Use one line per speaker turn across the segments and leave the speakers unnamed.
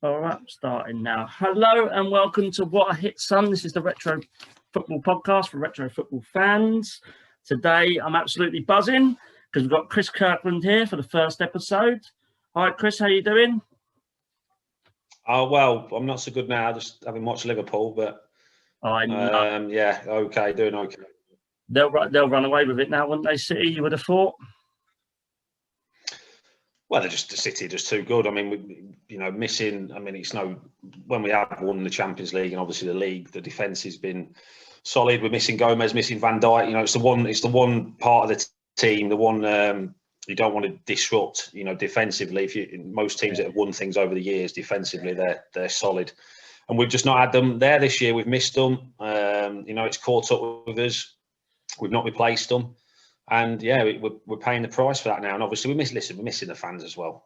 All right, starting now. Hello and welcome to What a Hit Son. This is the Retro Football Podcast for retro football fans. Today, I'm absolutely buzzing because we've got Chris Kirkland here for the first episode. Hi, Chris, how you doing?
Oh, well, I'm not so good now, just having watched Liverpool, but yeah, okay, doing okay.
They'll run away with it now, wouldn't they, City, you would have thought?
Well, the City are just too good. I mean, missing. I mean, when we have won the Champions League and obviously the league, the defence has been solid. We're missing Gomez, missing Van Dijk. It's the one part of the team, the one you don't want to disrupt. Defensively, most teams that have won things over the years, defensively they're solid, and we've just not had them there this year. We've missed them. It's caught up with us. We've not replaced them. And yeah, we're paying the price for that now. And obviously, we're missing the fans as well.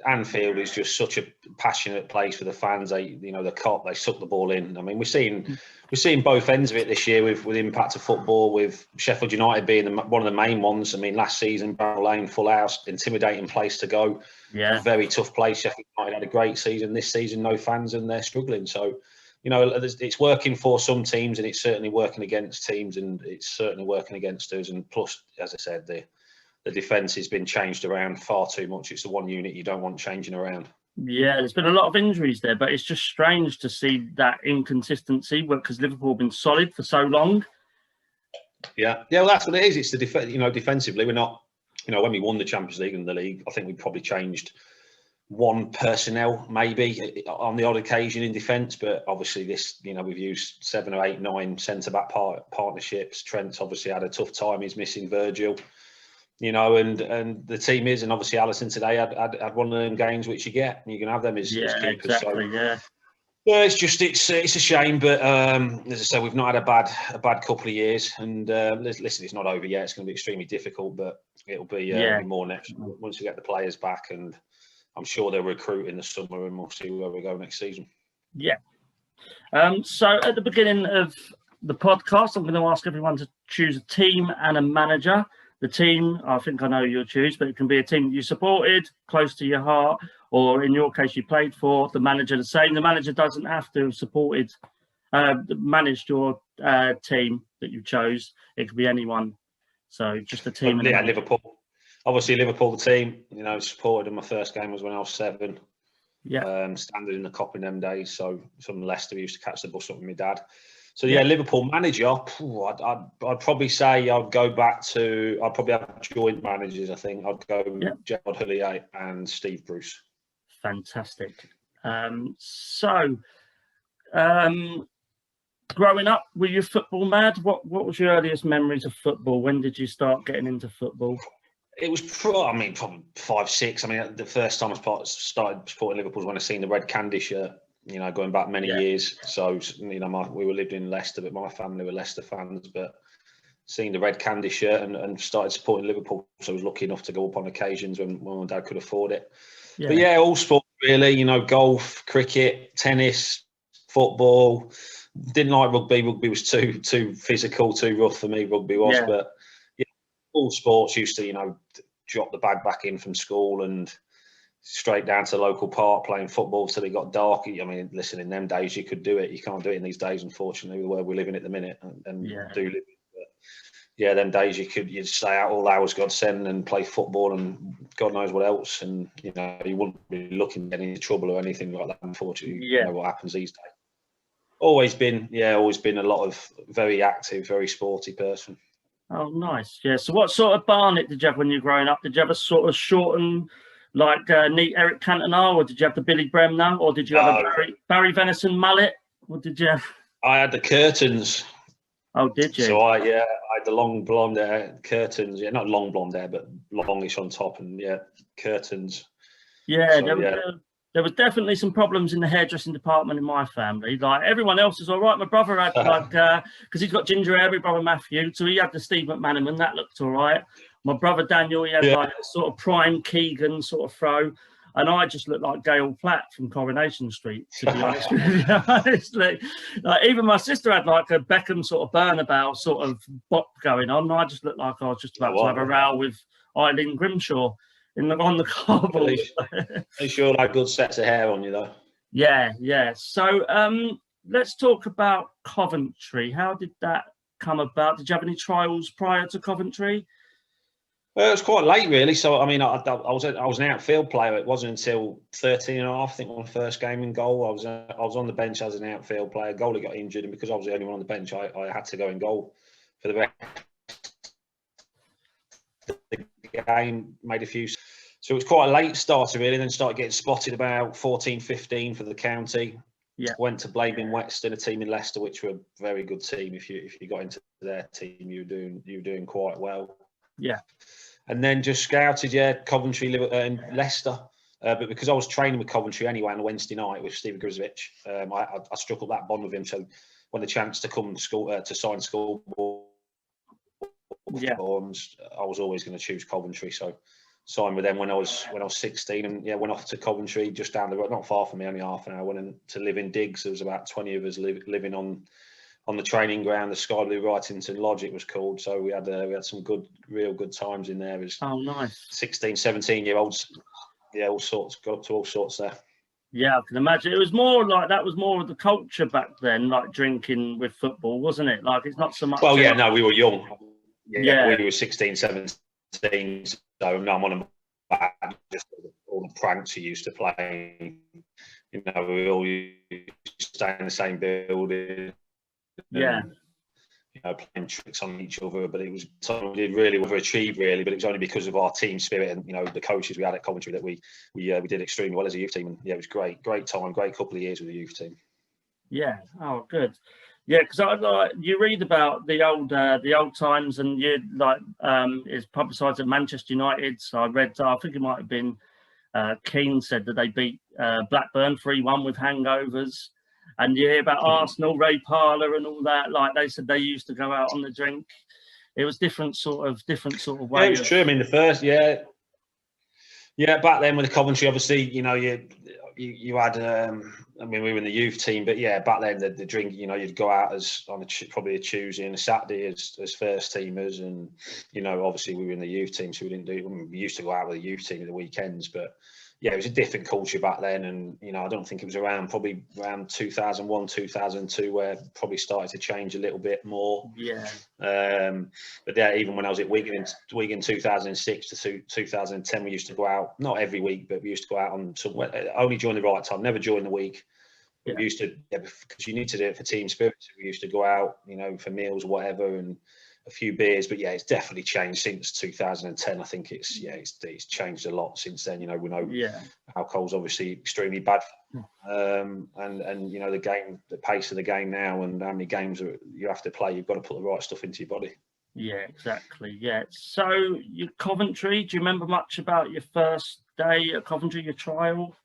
Anfield is just such a passionate place for the fans. They suck the ball in. I mean, we're seeing both ends of it this year with impact of football, with Sheffield United being one of the main ones. I mean, last season, Barrow Lane, full house, intimidating place to go.
Yeah,
very tough place. Sheffield United had a great season. This season, no fans, and they're struggling. So, it's working for some teams, and it's certainly working against teams, and it's certainly working against us. And plus, as I said, the defence has been changed around far too much. It's the one unit you don't want changing around.
Yeah, there's been a lot of injuries there, but it's just strange to see that inconsistency because Liverpool have been solid for so long.
Yeah, well, that's what it is. It's the defensively, we're not. When we won the Champions League and the league, I think we probably changed one personnel maybe on the odd occasion in defence, but obviously we've used 7 or 8, 9 centre-back partnerships. Trent's obviously had a tough time. He's missing Virgil, and the team is, and obviously Alisson today had one of them games which you get, and you can have them as keepers.
Exactly,
so, yeah, it's a shame, but as I said, we've not had a bad couple of years, and listen, it's not over yet. It's going to be extremely difficult, but it'll be more next once we get the players back, and I'm sure they'll recruit in the summer, and we'll see where we go next season.
Yeah. So at the beginning of the podcast, I'm going to ask everyone to choose a team and a manager. The team, I think I know you'll choose, but it can be a team that you supported, close to your heart, or in your case, you played for. The manager the same. The manager doesn't have to have managed your team that you chose. It could be anyone. So just a team.
Yeah, Liverpool. Obviously, Liverpool, the team, supported them. My first game was when I was 7.
Yeah.
Standing in the Kop in them days. So from Leicester, we used to catch the bus up with my dad. So yeah, Liverpool manager, I'd probably say I'd go back to, I'd probably have joint managers, I think. I'd go Gerrard Houllier and Steve Bruce.
Fantastic. Growing up, were you football mad? What was your earliest memories of football? When did you start getting into football?
It was probably 5, 6. I mean, the first time I started supporting Liverpool was when I seen the red candy shirt. Going back many years. So we were lived in Leicester, but my family were Leicester fans. But seeing the red candy shirt and started supporting Liverpool, so I was lucky enough to go up on occasions when my dad could afford it. Yeah. But yeah, all sports really. Golf, cricket, tennis, football. Didn't like rugby. Rugby was too physical, too rough for me. Rugby was, but. All sports used to, drop the bag back in from school and straight down to the local park playing football till it got dark. I mean, listen, in them days you could do it. You can't do it in these days, unfortunately, the way we're living at the minute. And do live it. But yeah, them days you'd stay out all hours God send and play football and God knows what else. And you wouldn't be looking at any trouble or anything like that. Unfortunately, you know what happens these days. Always been a lot of very active, very sporty person.
Oh, nice. Yeah. So what sort of barnet did you have when you were growing up? Did you have a sort of short and neat Eric Cantona, or did you have the Billy Bremner, or did you have a Barry Venison mullet? What did you have?
I had the curtains.
Oh, did you?
So I had the long blonde hair, curtains. Yeah, not long blonde hair, but longish on top, and curtains.
Yeah, so, there was definitely some problems in the hairdressing department in my family. Like everyone else is all right. My brother had because he's got ginger hair. My brother Matthew, so he had the Steve McManaman. That looked all right. My brother Daniel, he had like a sort of prime Keegan sort of throw, and I just looked like Gail Platt from Coronation Street. To be honest with you, honestly, even my sister had like a Beckham sort of burnabout sort of bop going on. And I just looked like I was just about to have a row with Eileen Grimshaw. on the cardboard.
They sure had good sets of hair on you though.
Yeah, yeah. So let's talk about Coventry. How did that come about? Did you have any trials prior to Coventry?
Well, it was quite late, really. So, I mean, I was an outfield player. It wasn't until 13 and a half, I think, my first game in goal. I was on the bench as an outfield player. Goalie got injured, and because I was the only one on the bench, I had to go in goal for the rest of the game. Made a few. So it was quite a late starter, really. Then started getting spotted about 14, 15 for the county.
Yeah.
Went to Blaydon Weston, a team in Leicester, which were a very good team. If you got into their team, you were doing quite well.
Yeah.
And then just scouted, Coventry, and Leicester. But because I was training with Coventry anyway on a Wednesday night with Steve Grizovic, I struck up that bond with him. So when the chance to come to school to sign school forms, I was always going to choose Coventry. So signed with them when I was 16, and went off to Coventry, just down the road, not far from me, only half an hour. Went in to live in Diggs. There was about 20 of us living on the training ground, the Sky Blue Wrightington Lodge it was called. So we had some real good times in there as
nice
16, 17-year-olds. Yeah, all sorts, got up to all sorts there.
Yeah, I can imagine. It was more like that was more of the culture back then, like drinking with football, wasn't it? Like it's not so much.
Well, no, we were young. Yeah, we were 16, 17. So no, I'm on about just all the pranks he used to play. You know, we all used to stay in the same building.
Yeah.
You know, playing tricks on each other, but it was something we did really overachieve, really. But it was only because of our team spirit and the coaches we had at Coventry that we did extremely well as a youth team. And it was great time, great couple of years with the youth team. Yeah.
Oh, good. Yeah, because you read about the old times, and you it's publicised at Manchester United. So I read, I think it might have been Keane said that they beat Blackburn 3-1 with hangovers. And you hear about Arsenal, Ray Parlour, and all that. Like they said, they used to go out on the drink. It was different sort of way.
Yeah, it was true. I mean, the first, back then with the Coventry, obviously, you had. I mean, we were in the youth team, but back then the drink, you'd go out as on probably a Tuesday and a Saturday as first teamers, and obviously we were in the youth team, so we didn't do. We used to go out with the youth team at the weekends, but. Yeah, it was a different culture back then, and I don't think it was probably around 2001, 2002 where it probably started to change a little bit more.
Yeah.
But even when I was at Wigan in 2006 to 2010, we used to go out not every week, but we used to go out on only during the right time, never during the week. Yeah. We used to because you need to do it for team spirit. So we used to go out, for meals or whatever, and a few beers, but it's definitely changed since 2010. I think it's changed a lot since then. We know alcohol's obviously extremely bad, and the pace of the game now, and how many games you have to play. You've got to put the right stuff into your body.
Yeah, exactly. Yeah. So your Coventry, do you remember much about your first day at Coventry, your trial?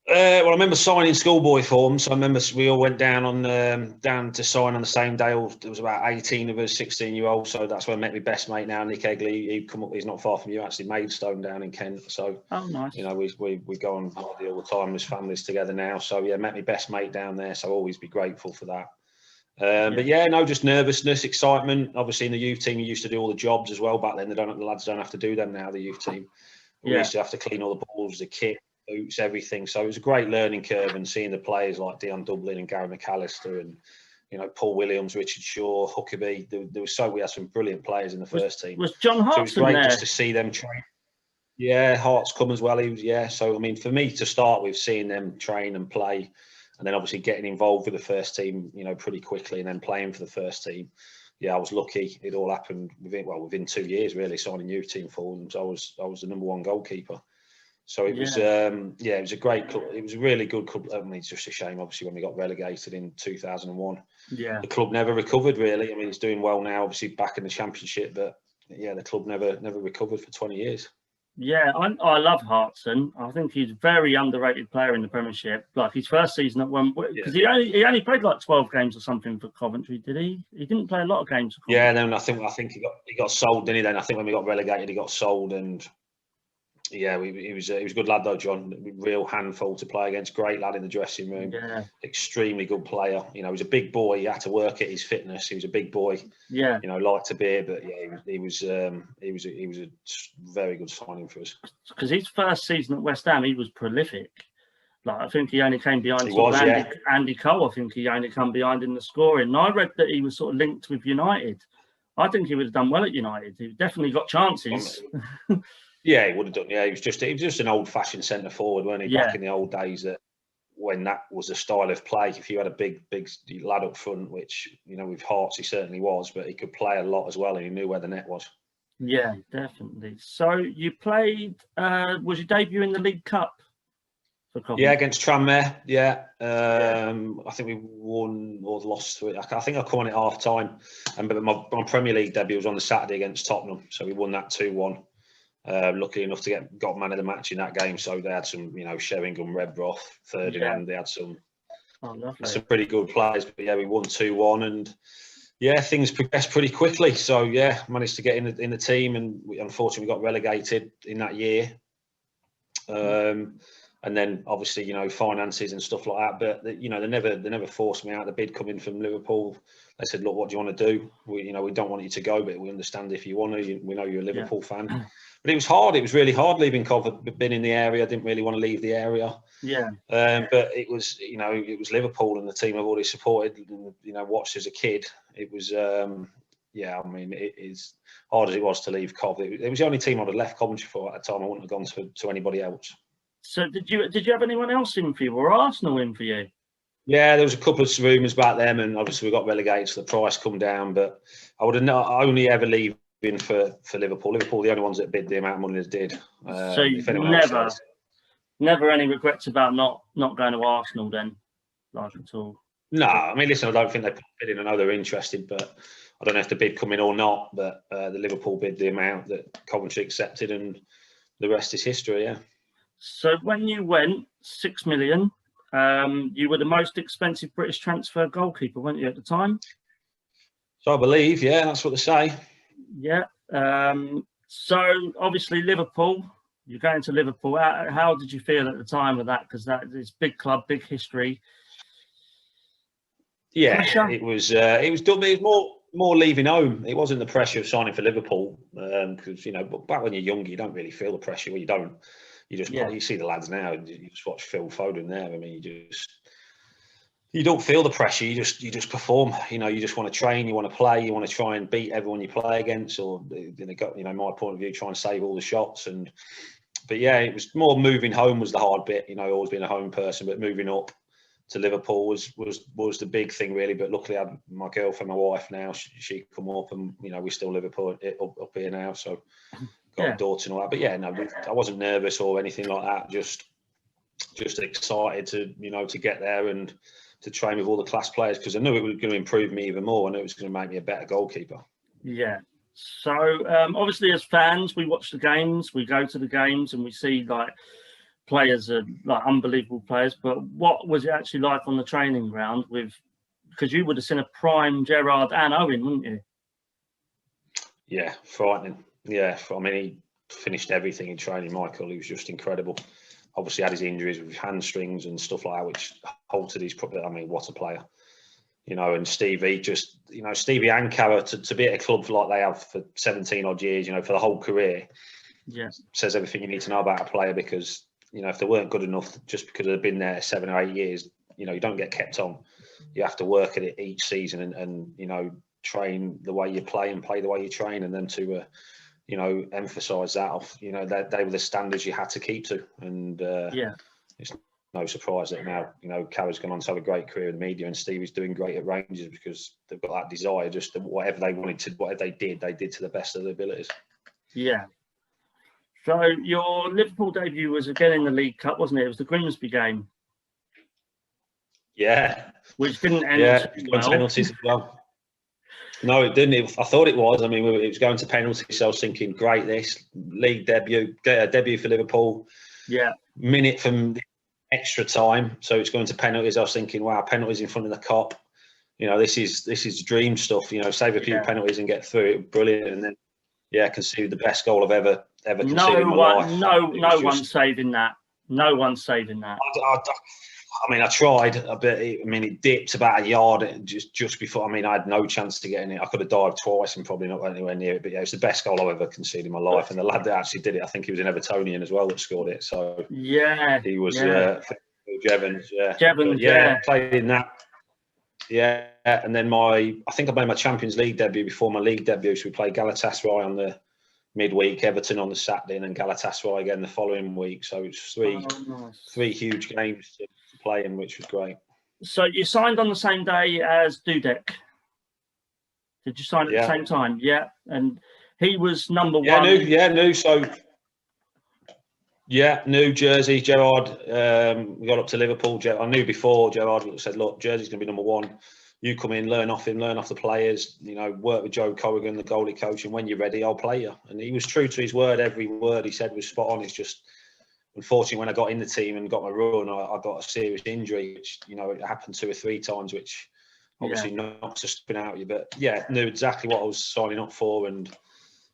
Well, I remember signing schoolboy forms. So I remember we all went down to sign on the same day. There was about 18 of us, 16-year-olds. So that's where I met my best mate now, Nick Egley. He'd come up. He's not far from you, actually, Maidstone down in Kent. So
nice.
We go on holiday all the time as families together now. So met my best mate down there. So I'll always be grateful for that. But just nervousness, excitement. Obviously, in the youth team, you used to do all the jobs as well back then. The lads don't have to do them now. The youth team, we used to have to clean all the balls, the kit. Boots, everything. So it was a great learning curve, and seeing the players like Dion Dublin and Gary McAllister and Paul Williams, Richard Shaw, Huckabee. We had some brilliant players in the first team.
Was John Hartson?
So it was great just to see them train. Yeah, Hart's come as well. He was So I mean, for me to start with, seeing them train and play, and then obviously getting involved with the first team, pretty quickly, and then playing for the first team. I was lucky. It all happened within 2 years, really, signing youth team for them. So I was the number one goalkeeper. So it was, it was a great club. It was a really good club. I mean, it's just a shame, obviously, when we got relegated in 2001. Yeah, the club never recovered, really. I mean, it's doing well now, obviously, back in the Championship, but the club never recovered for 20 years.
Yeah, I love Hartson. I think he's a very underrated player in the Premiership. Like his first season at one, because he only played like 12 games or something for Coventry, did he? He didn't play a lot of games for Coventry.
Yeah, then I think he got sold, didn't he? Then I think when we got relegated, he got sold, and Yeah, he was a good lad though, John. Real handful to play against. Great lad in the dressing room.
Yeah.
Extremely good player. You know, he was a big boy. He had to work at his fitness. He was a big boy.
Yeah.
You know, liked a beer, but yeah, he was a very good signing for us.
Because his first season at West Ham, he was prolific. Like, I think he only came behind Andy Cole. I think he only come behind in the scoring. And I read that he was sort of linked with United. I think he would have done well at United. He definitely got chances.
Yeah, he would have done. Yeah, he was just an old-fashioned centre forward, weren't he? Back in the old days, that when that was the style of play. If you had a big lad up front, which, you know, with Hearts he certainly was, but he could play a lot as well, and he knew where the net was.
Yeah, definitely. So you played. Was your debut in the League Cup?
Yeah, against Tranmere. Yeah, I think we won or lost to it. I think I come on at half time, but my Premier League debut was on the Saturday against Tottenham, so we won that 2-1. Lucky enough to got man of the match in that game. So they had some, you know, Sheringham, Redbroth, Ferdinand. They had some pretty good players. But yeah, we won 2-1, and yeah, things progressed pretty quickly. So yeah, managed to get in the team, and unfortunately got relegated in that year. And then obviously, you know, finances and stuff like that. But you know, they never forced me out. The bid coming from Liverpool, they said, "Look, what do you want to do? We don't want you to go, but we understand if you want to. We know you're a Liverpool fan." But it was hard. It was really hard leaving Coventry. Been in the area, didn't really want to leave the area.
Yeah.
But it was, you know, it was Liverpool and the team I've always supported and, you know, watched as a kid. It was, yeah. I mean, it is hard as it was to leave Coventry. It was the only team I'd have left Coventry for at the time. I wouldn't have gone to anybody else.
So did you have anyone else in for you, or Arsenal in for you?
Yeah, there was a couple of rumours about them, and obviously we got relegated, so the price come down. But I would have not only ever leave in for Liverpool. Liverpool, the only ones that bid the amount of money as did.
So never any regrets about not going to Arsenal then, like at all?
No, I mean, listen, I don't think they put bid in. I know they're interested, but I don't know if the bid come in or not. But the Liverpool bid the amount that Coventry accepted, and the rest is history. Yeah.
So when you went 6 million, you were the most expensive British transfer goalkeeper, weren't you, at the time?
So I believe, yeah, that's what they say.
Yeah. So obviously Liverpool, you're going to Liverpool. How did you feel at the time of that? Because that is big club, big history.
Yeah, pressure? It was done. It was more leaving home. It wasn't the pressure of signing for Liverpool, because, you know, but back when you're younger, you don't really feel the pressure. Well, you don't. You just you see the lads now. You just watch Phil Foden there. I mean, you don't feel the pressure. You just perform. You know, you just want to train. You want to play. You want to try and beat everyone you play against. Or they got, you know, my point of view, try and save all the shots. But yeah, it was more moving home was the hard bit. You know, always been a home person, but moving up to Liverpool was the big thing really. But luckily, I had my girlfriend, my wife now. She come up, and you know, we're still Liverpool up here now. So. Got a daughter and all that, but yeah, no, I wasn't nervous or anything like that. Just excited to, you know, to get there and to train with all the class players, because I knew it was going to improve me even more. I knew it was going to make me a better goalkeeper. Yeah.
So obviously, as fans, we watch the games, we go to the games, and we see like players are like unbelievable players. But what was it actually like on the training ground because you would have seen a prime Gerrard and Owen, wouldn't you?
Yeah, frightening. Yeah, I mean, he finished everything in training, Michael. He was just incredible. Obviously, had his injuries with hamstrings and stuff like that, which halted his. I mean, what a player, you know. And Stevie, just, you know, Stevie and Carra to be at a club like they have for 17 odd years, you know, for the whole career, says everything you need to know about a player. Because, you know, if they weren't good enough just because they've been there 7 or 8 years, you know, you don't get kept on. You have to work at it each season and you know, train the way you play and play the way you train, and then to you know, emphasise that you know, they were the standards you had to keep to. And it's no surprise that now, you know, Carra's gone on to have a great career in the media, and Stevie's doing great at Rangers, because they've got that desire, just to, whatever they wanted to, whatever they did to the best of their abilities.
Yeah. So your Liverpool debut was again in the League Cup, wasn't it? It was the Grimsby game.
Yeah.
Which didn't end
well. Penalties as well. No, it didn't. I thought it was. I mean, it was going to penalties, so I was thinking, great, this league debut for Liverpool.
Yeah.
Minute from the extra time, so it's going to penalties. I was thinking, wow, penalties in front of the Kop. You know, this is dream stuff. You know, save a few penalties and get through it. Brilliant. And then yeah, conceded the best goal I've ever conceded in my life.
No one's saving that. No one's saving that.
I mean, I tried, but it dipped about a yard just before. I mean, I had no chance to get in it. I could have dived twice and probably not anywhere near it. But yeah, it's the best goal I've ever conceded in my life. And the lad that actually did it, I think he was an Evertonian as well that scored it. So
yeah,
he was Jevons. Played in that. Yeah, and then I think I made my Champions League debut before my league debut. So we played Galatasaray on the midweek, Everton on the Saturday, and then Galatasaray again the following week. So it's three huge games to play in, which was great.
So you signed on the same day as Dudek. Did you sign at the same time? Yeah, and he was number one. New jersey. Gerrard. We got up to Liverpool. I knew before Gerrard said, "Look, Jersey's going to be number one. You come in, learn off him, learn off the players. You know, work with Joe Corrigan, the goalie coach, and when you're ready, I'll play you." And he was true to his word. Every word he said was spot on. It's just, unfortunately, when I got in the team and got my run, I got a serious injury, which, you know, it happened 2 or 3 times, which obviously knocks a spin out of you. But yeah, knew exactly what I was signing up for, and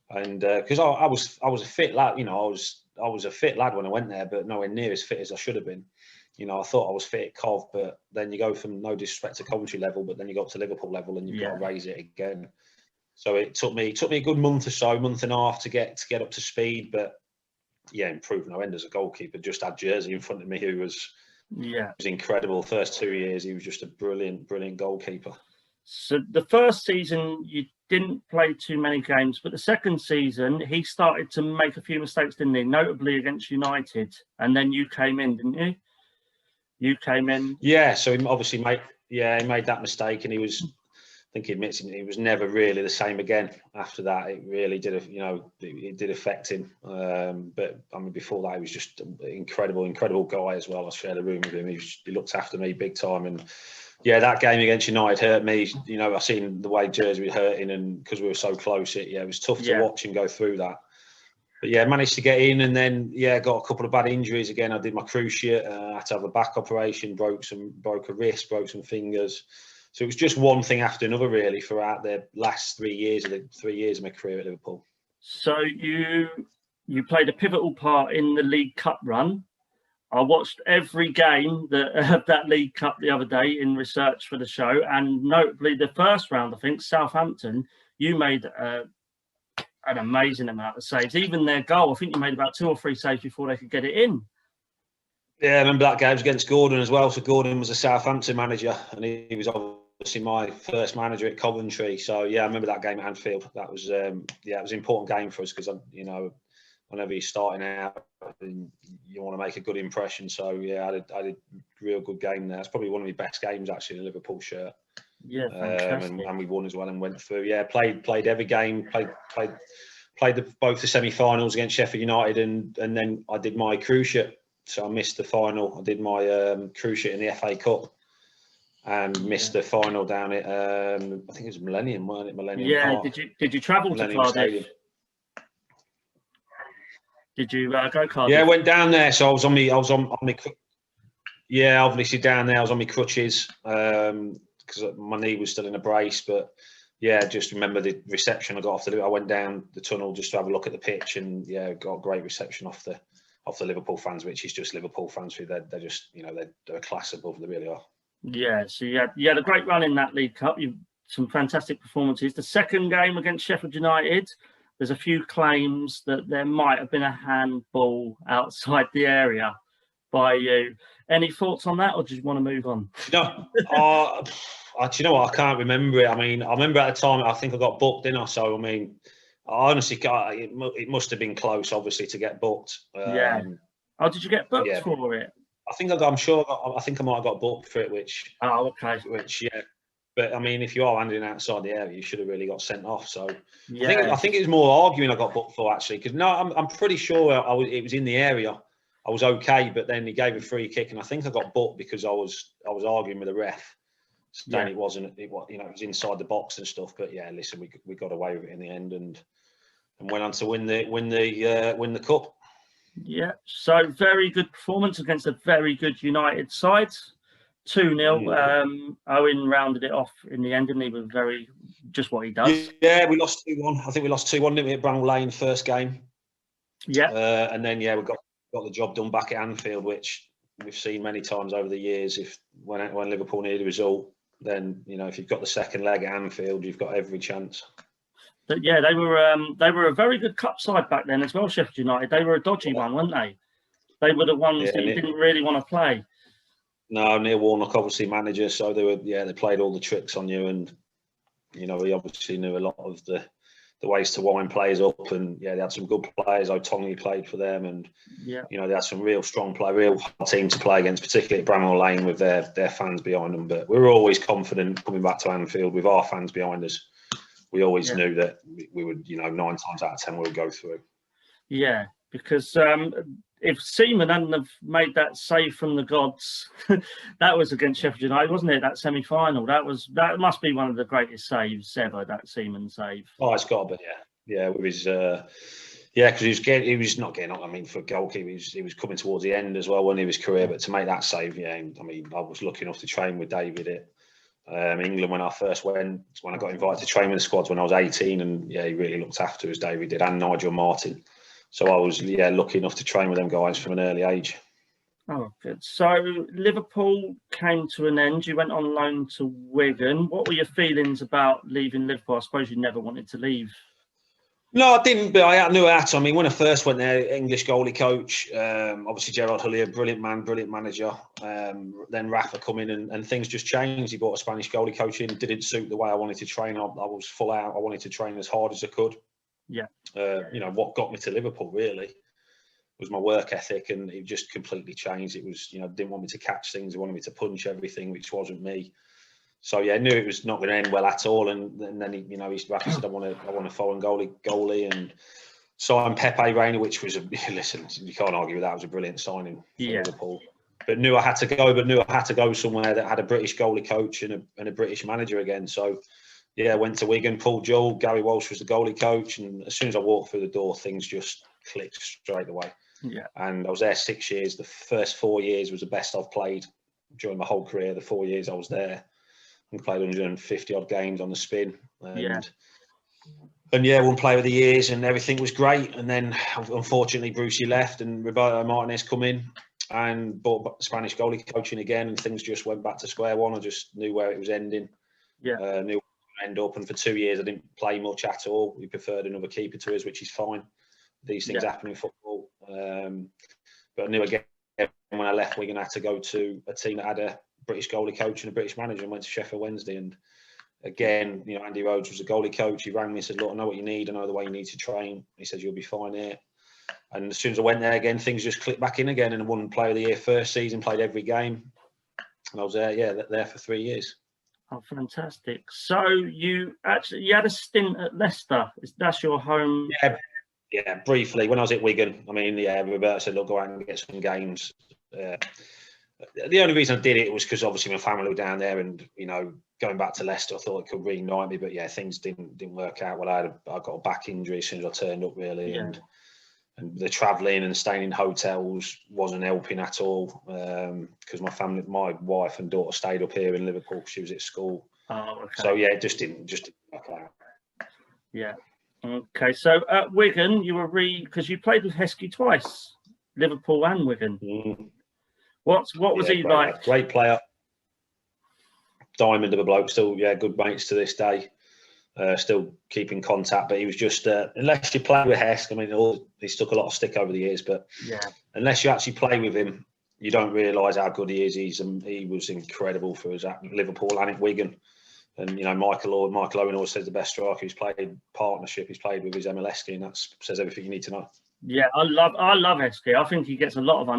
because I was a fit lad, you know, I was a fit lad when I went there, but nowhere near as fit as I should have been. You know, I thought I was fit at Cov, but then you go from, no disrespect to Coventry level, but then you go up to Liverpool level and you've got to raise it again. So it took me a good month or so, month and a half to get up to speed. But yeah, improved no end as a goalkeeper. Just had Jersey in front of me, who was incredible. First 2 years, he was just a brilliant goalkeeper. So the first season you didn't play too many games, but the second season he started to make a few mistakes, didn't he? Notably against United, and then you came in, didn't you? You came in. Yeah,
so he obviously he made that mistake, and he was, I think he admits, he was never really the same again after that. It really did, it did affect him. But I mean, before that, he was just an incredible guy as well. I shared a room with him. He looked after me big time, and yeah, that game against United hurt me. You know, I seen the way Jersey was hurting, and because we were so close, it was tough to watch him go through that. But yeah, managed to get in, and then got a couple of bad injuries again. I did my cruciate. I had to have a back operation, broke a wrist, broke some fingers. So it was just one thing after another, really, throughout the last 3 years of my career at Liverpool.
So you played a pivotal part in the League Cup run. I watched every game of that League Cup the other day in research for the show, and notably the first round, I think, Southampton, you made an amazing amount of saves. Even their goal, I think you made about 2 or 3 saves before they could get it in.
Yeah, I remember that game was against Gordon as well. So Gordon was a Southampton manager, and he was obviously my first manager at Coventry. So yeah, I remember that game at Anfield. That was it was an important game for us, because whenever you're starting out, you want to make a good impression. So yeah, I did a real good game there. It's probably one of my best games actually in a Liverpool shirt.
Yeah, fantastic.
And we won as well and went through. Yeah, played every game. Played both the semi-finals against Sheffield United, and then I did my cruciate. So I missed the final. I did my cruciate in the FA Cup, and missed the final down at I think it was Millennium, wasn't it? Millennium Park.
Did you travel to Cardiff?
Stadium.
Did you go Cardiff?
Yeah, I went down there. So I was on my yeah, obviously down there I was on my crutches, because my knee was still in a brace. But yeah, just remember the reception I got off I went down the tunnel just to have a look at the pitch, and yeah, got a great reception off the Liverpool fans, which is just Liverpool fans who they're just, they're a class above, they really are.
Yeah, so you had a great run in that League Cup. You've some fantastic performances. The second game against Sheffield United, there's a few claims that there might have been a handball outside the area by you. Any thoughts on that, or do you want to move on?
No, do you know what? I can't remember it. I mean, I remember at the time, I think I got booked, didn't I? So, I mean, I honestly can't, it must have been close, obviously, to get booked.
Yeah. Oh, did you get booked for it?
I think I might have got booked for it, which...
Oh, okay.
Yeah. But, I mean, if you are handing outside the area, you should have really got sent off. So, yeah. I think it was more arguing I got booked for, actually. Because, no, I'm pretty sure it was in the area. I was okay, but then he gave a free kick, and I think I got booked because I was arguing with the ref, saying it wasn't. It was inside the box and stuff. But yeah, listen, we got away with it in the end, and went on to win the cup.
Yeah, so very good performance against a very good United side. 2-0. Owen rounded it off in the end, and he was just what he does.
Yeah, we lost 2-1. I think we lost 2-1, didn't we, at Bramall Lane first game?
Yeah.
And then we got the job done back at Anfield, which we've seen many times over the years. When Liverpool need a result, then if you've got the second leg at Anfield, you've got every chance.
But yeah, they were a very good cup side back then as well. Sheffield United. They were a dodgy one, weren't they? They were the ones that you didn't really want to play. No,
Neil Warnock obviously manager, so they played all the tricks on you, and he obviously knew a lot of the ways to wind players up, and they had some good players. O'Tongi played for them, and they had some real strong play, real hard team to play against, particularly at Bramall Lane with their fans behind them. But we were always confident coming back to Anfield with our fans behind us. We always knew that we would, 9 times out of 10 we would go through. Yeah,
because if Seaman hadn't have made that save from the gods, that was against Sheffield United, wasn't it? That semi-final. That must be one of the greatest saves ever. That Seaman save.
Oh, it's got to be, yeah. With his, because he was not getting on. I mean, for a goalkeeper, he was coming towards the end as well when he was career. But to make that save, I mean, I was lucky enough to train with David at England when I got invited to train with the squads when I was 18, and he really looked after us, David did, and Nigel Martin. So I was lucky enough to train with them guys from an early age.
Oh, good. So Liverpool came to an end. You went on loan to Wigan. What were your feelings about leaving Liverpool? I suppose you never wanted to leave.
No, I didn't, but I knew I had to. I mean, when I first went there, English goalie coach, obviously Gerrard Houllier, brilliant man, brilliant manager. Then Rafa come in and things just changed. He brought a Spanish goalie coach in. Didn't suit the way I wanted to train. I was full out. I wanted to train as hard as I could.
Yeah.
What got me to Liverpool really was my work ethic, and it just completely changed. It was, didn't want me to catch things. They wanted me to punch everything, which wasn't me. So I knew it was not going to end well at all. And then Rafa said, I want a foreign goalie, and signed Pepe Reina, which was listen, you can't argue with that. It was a brilliant signing for Liverpool. But knew I had to go somewhere that had a British goalie coach and a British manager again. So I went to Wigan. Paul Joel, Gary Walsh was the goalie coach, and as soon as I walked through the door, things just clicked straight away.
Yeah.
And I was there 6 years. The first 4 years was the best I've played during my whole career. The 4 years I was there, I played 150 odd games on the spin. And won Player of the Years, and everything was great. And then unfortunately Brucey left, and Roberto Martinez come in and bought Spanish goalie coaching again, and things just went back to square one. I just knew where it was ending. Knew where it would end up, and for 2 years I didn't play much at all. We preferred another keeper to us, which is fine. These things happen in football. But I knew again when I left Wigan, I had to go to a team that had a British goalie coach and a British manager, and went to Sheffield Wednesday. And again, Andy Rhodes was the goalie coach. He rang me and said, look, I know what you need. I know the way you need to train. He said, you'll be fine here. And as soon as I went there again, things just clicked back in again, and I won Player of the Year first season, played every game. And I was there for 3 years.
Oh, fantastic. So you had a stint at Leicester. That's your home?
Yeah, briefly. When I was at Wigan, I mean, Roberto said, look, go out and get some games. The only reason I did it was because obviously my family were down there, and, going back to Leicester, I thought it could reunite me. But things didn't work out. Well, I got a back injury as soon as I turned up, really.
Yeah.
And the travelling and staying in hotels wasn't helping at all, because my wife and daughter stayed up here in Liverpool because she was at school.
Oh, okay.
So it just didn't work out.
Yeah. Okay. So at Wigan, you were because you played with Heskey twice, Liverpool and Wigan.
Mm.
What was he like?
Great player, diamond of a bloke. Still, good mates to this day. Still keep in contact, but he was just unless you play with Hesk, I mean, he's took a lot of stick over the years, but unless you actually play with him, you don't realise how good he is. He was incredible for us at Liverpool and at Wigan. And Michael Owen always says the best striker he's played with his Emileski, and that says everything you need to know. Yeah,
I love Heskey. I think he gets got a lot of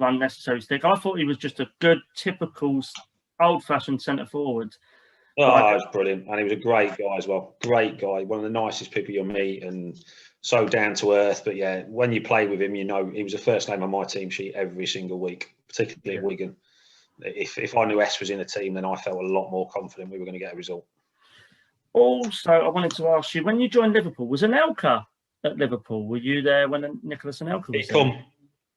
unnecessary stick. I thought he was just a good, typical, old-fashioned centre forward.
Oh, he was brilliant, and he was a great guy as well. Great guy, one of the nicest people you'll meet, and so down to earth. But when you play with him, he was the first name on my team sheet every single week, particularly at Wigan. If I knew S was in the team, then I felt a lot more confident we were going to get a result.
Also, I wanted to ask you, when you joined Liverpool, was Anelka at Liverpool? Were you there when Nicholas Anelka was there?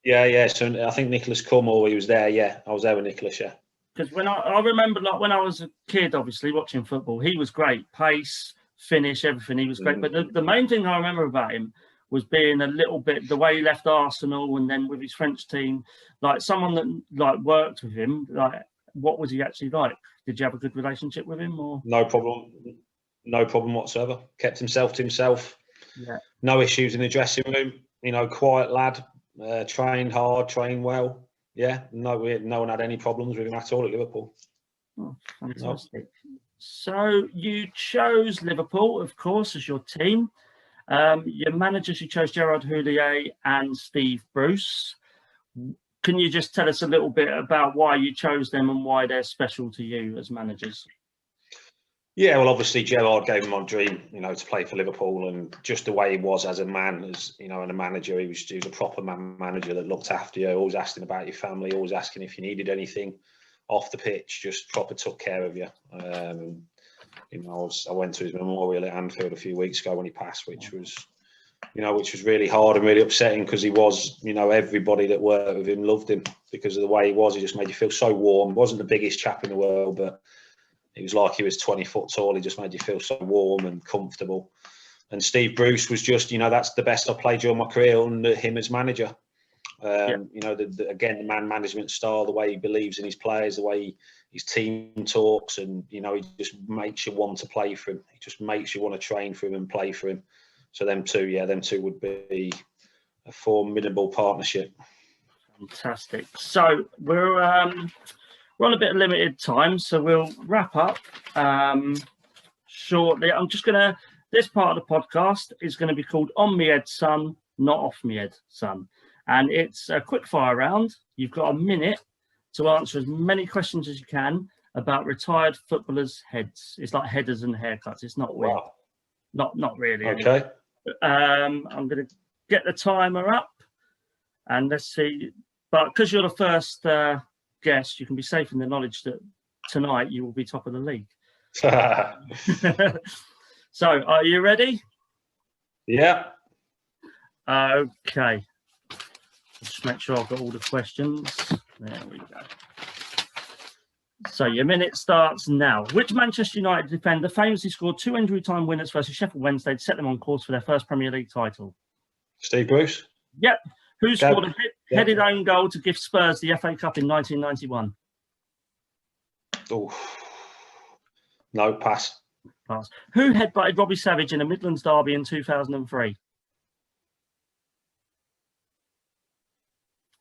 Yeah. So I think Nicholas Cornwall, he was there. Yeah, I was there with Nicholas. Yeah.
Because when I remember, like when I was a kid, obviously watching football, he was great, pace, finish, everything. He was great. But the main thing I remember about him was being a little bit the way he left Arsenal and then with his French team, like someone that like worked with him. Like, what was he actually like? Did you have a good relationship with him, or
no problem whatsoever? Kept himself to himself.
Yeah.
No issues in the dressing room. You know, quiet lad. Trained hard, trained well. Yeah, no one had any problems with him at all at Liverpool.
Oh, fantastic. No. So you chose Liverpool, of course, as your team. Your managers, you chose Gerrard and Steve Bruce. Can you just tell us a little bit about why you chose them and why they're special to you as managers?
Yeah, well, obviously Gerrard gave him my dream, you know, to play for Liverpool, and just the way he was as a man, as you know, and a manager, he was a proper manager that looked after you, always asking about your family, always asking if you needed anything off the pitch, just proper took care of you. You know, I went to his memorial at Anfield a few weeks ago when he passed, which was really hard and really upsetting, because he was, you know, everybody that worked with him loved him because of the way he was. He just made you feel so warm. Wasn't the biggest chap in the world, but he was like he was 20 foot tall. He just made you feel so warm and comfortable. And Steve Bruce was just, you know, that's the best I played during my career under him as manager. You know, again, the man management style, the way he believes in his players, the way his team talks, and, you know, he just makes you want to play for him. He just makes you want to train for him and play for him. So them two would be a formidable partnership.
Fantastic. So we're on a bit of limited time, so we'll wrap up shortly. This part of the podcast is going to be called On Me Head Son, Not Off Me Head Son. And it's a quick fire round. You've got a minute to answer as many questions as you can about retired footballers' heads. It's like headers and haircuts. It's not weird. Wow. Not really.
Okay.
I'm going to get the timer up and let's see. But because you're the first guest, you can be safe in the knowledge that tonight you will be top of the league. So, are you ready?
Yeah.
Okay. Just make sure I've got all the questions. There we go. So your minute starts now. Which Manchester United defender famously scored 2 injury time winners versus Sheffield Wednesday to set them on course for their first Premier League title?
Steve Bruce.
Yep. Who scored a headed own goal to give Spurs the FA Cup in 1991?
Oh, no, pass.
Pass. Who headbutted Robbie Savage in a Midlands derby in 2003?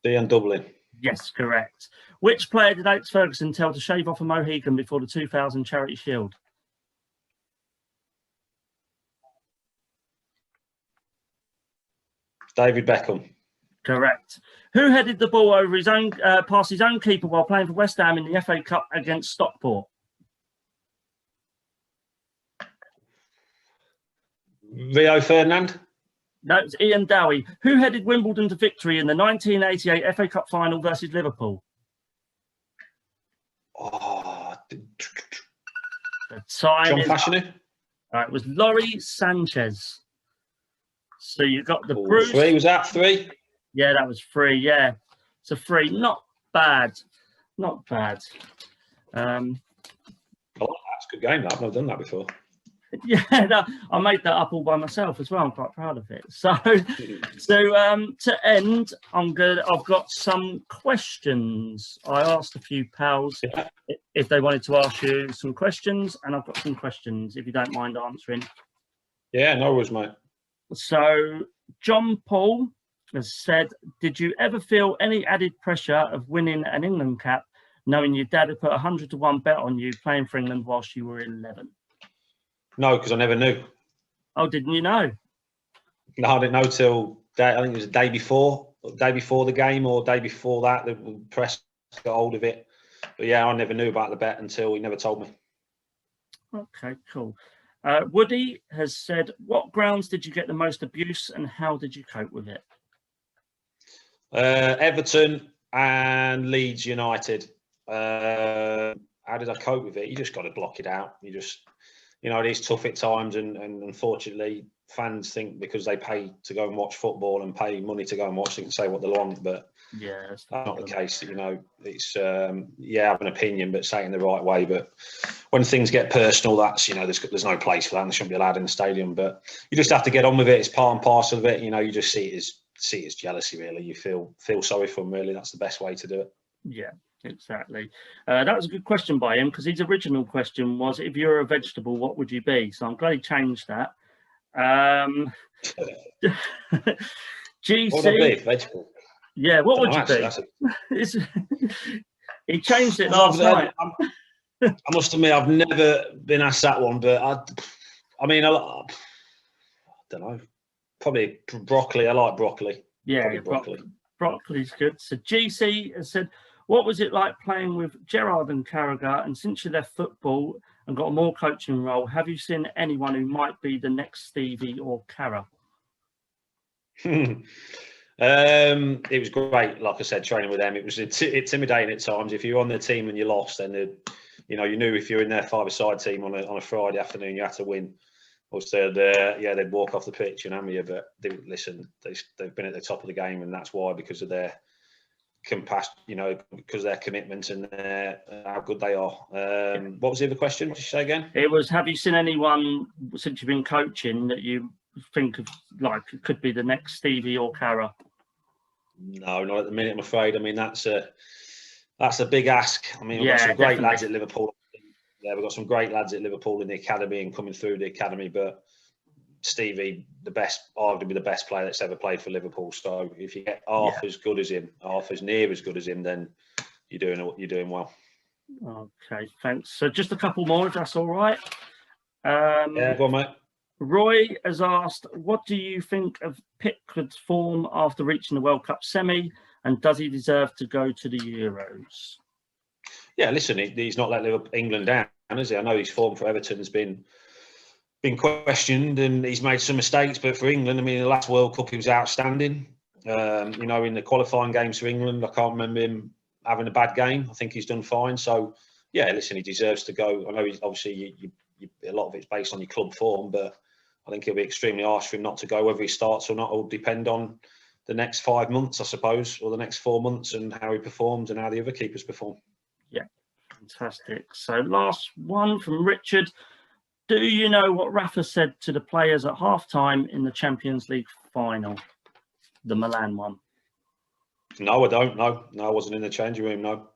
Ian Dublin.
Yes, correct. Which player did Alex Ferguson tell to shave off a Mohican before the 2000 Charity Shield?
David Beckham.
Correct. Who headed the ball over his own, past his own keeper while playing for West Ham in the FA Cup against Stockport?
Rio Ferdinand.
No, it's Ian Dowie. Who headed Wimbledon to victory in the 1988 FA Cup final versus Liverpool?
Oh,
The time
John
is
Fashanu.
It was Laurie Sanchez. So you got the Bruce.
3, was that 3?
Yeah, that was 3. Yeah, it's a 3. Not bad. Not bad.
I like that. It's a good game. I've never done that before.
Yeah, no, I made that up all by myself as well. I'm quite proud of it. So to end, I've got some questions. I asked a few pals if they wanted to ask you some questions, and I've got some questions if you don't mind answering.
Yeah, no worries, mate.
So John Paul has said, did you ever feel any added pressure of winning an England cap, knowing your dad had put 100 to 1 bet on you playing for England whilst you were 11?
No, because I never knew.
Oh, didn't you know?
No, I didn't know till I think it was the day before the game, or day before that, the press got hold of it. But yeah, I never knew about the bet until he never told me.
Okay, cool. Woody has said, what grounds did you get the most abuse and how did you cope with it?
Everton and Leeds United. How did I cope with it? You just got to block it out. You just, you know, it is tough at times, and unfortunately, fans think because they pay to go and watch football and pay money to go and watch, they can say what they want, but
yeah, that's
not the case. You know, it's yeah, I have an opinion, but say it in the right way. But when things get personal, that's, you know, there's no place for that, and they shouldn't be allowed in the stadium. But you just have to get on with it. It's part and parcel of it. You know, you just see it as jealousy, really. You feel sorry for them, really. That's the best way to do it. Yeah.
Exactly. That was a good question by him, because his original question was, if you're a vegetable, what would you be? So I'm glad he changed that. GC.
What would I be? Vegetable.
Yeah, what would you be? He changed it last night.
I must admit, I've never been asked that one, but I mean, I don't know. Probably broccoli. I like broccoli.
Yeah, broccoli. Broccoli's good. So GC has said, what was it like playing with Gerrard and Carragher? And since you left football and got a more coaching role, have you seen anyone who might be the next Stevie or Carra?
It was great. Like I said, training with them, it was intimidating at times. If you're on the team and you lost, then you know, you knew if you're in their five-a-side team on a Friday afternoon, you had to win. Or they'd walk off the pitch and hammer you. But they've been at the top of the game, and that's why, because of their compassion, you know, because their commitment and how good they are. What was the other question? What did you say again?
It was, have you seen anyone since you've been coaching that you think of like could be the next Stevie or Carra?
No, not at the minute, I'm afraid. I mean, that's a big ask. I mean, we've got some great lads at Liverpool. Yeah, we've got some great lads at Liverpool in the academy and coming through the academy, but Stevie, arguably the best player that's ever played for Liverpool. So if you get half as good as him, half as near as good as him, then you're doing well.
Okay, thanks. So just a couple more, if that's all right.
Yeah, go on, mate.
Roy has asked, what do you think of Pickford's form after reaching the World Cup semi, and does he deserve to go to the Euros?
Yeah, listen, he's not let England down, has he? I know his form for Everton has been questioned and he's made some mistakes, but for England, I mean, the last World Cup he was outstanding. You know, in the qualifying games for England, I can't remember him having a bad game. I think he's done fine. So, yeah, listen, he deserves to go. I know he's obviously a lot of it's based on your club form, but I think it'll be extremely harsh for him not to go. Whether he starts or not will depend on the next 5 months, I suppose, or the next 4 months, and how he performs and how the other keepers perform.
Yeah, fantastic. So last one from Richard. Do you know what Rafa said to the players at half-time in the Champions League final, the Milan one?
No, I don't. No, I wasn't in the changing room. No,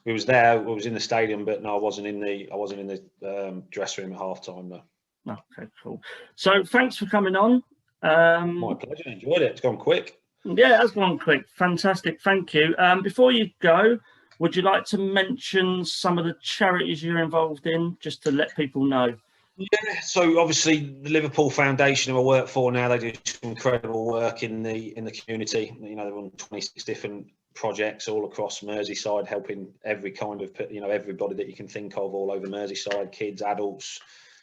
we was there. We was in the stadium, but no, I wasn't in the dressing room at half-time. No.
Okay, cool. So thanks for coming on.
My pleasure. Enjoyed it. It's gone quick.
Yeah, it's gone quick. Fantastic. Thank you. Before you go, would you like to mention some of the charities you're involved in, just to let people know?
Yeah, so obviously the Liverpool Foundation, who I work for now, they do some incredible work in the community. You know, they run 26 different projects all across Merseyside, helping every kind of, you know, everybody that you can think of all over Merseyside, kids, adults,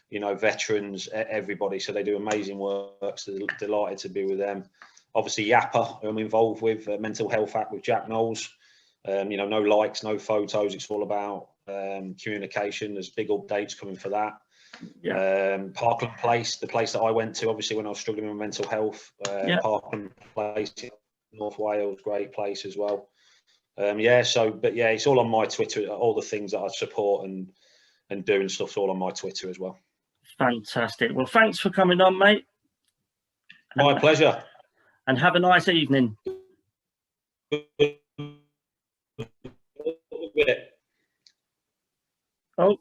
you know, veterans, everybody. So they do amazing work. So delighted to be with them. Obviously, YAPA, who I'm involved with, Mental Health Act with Jack Knowles. You know, no likes, no photos. It's all about communication. There's big updates coming for that. Yeah. Parkland Place, the place that I went to, obviously, when I was struggling with mental health. Parkland Place, North Wales, great place as well. Yeah, so, but yeah, it's all on my Twitter. All the things that I support and doing stuff's all on my Twitter as well.
Fantastic. Well, thanks for coming on, mate.
My pleasure.
And have a nice evening. Oh,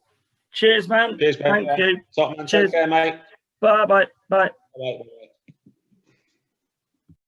cheers, man.
Cheers, man.
Thank you.
Top man. Take care, mate.
Bye.
Bye.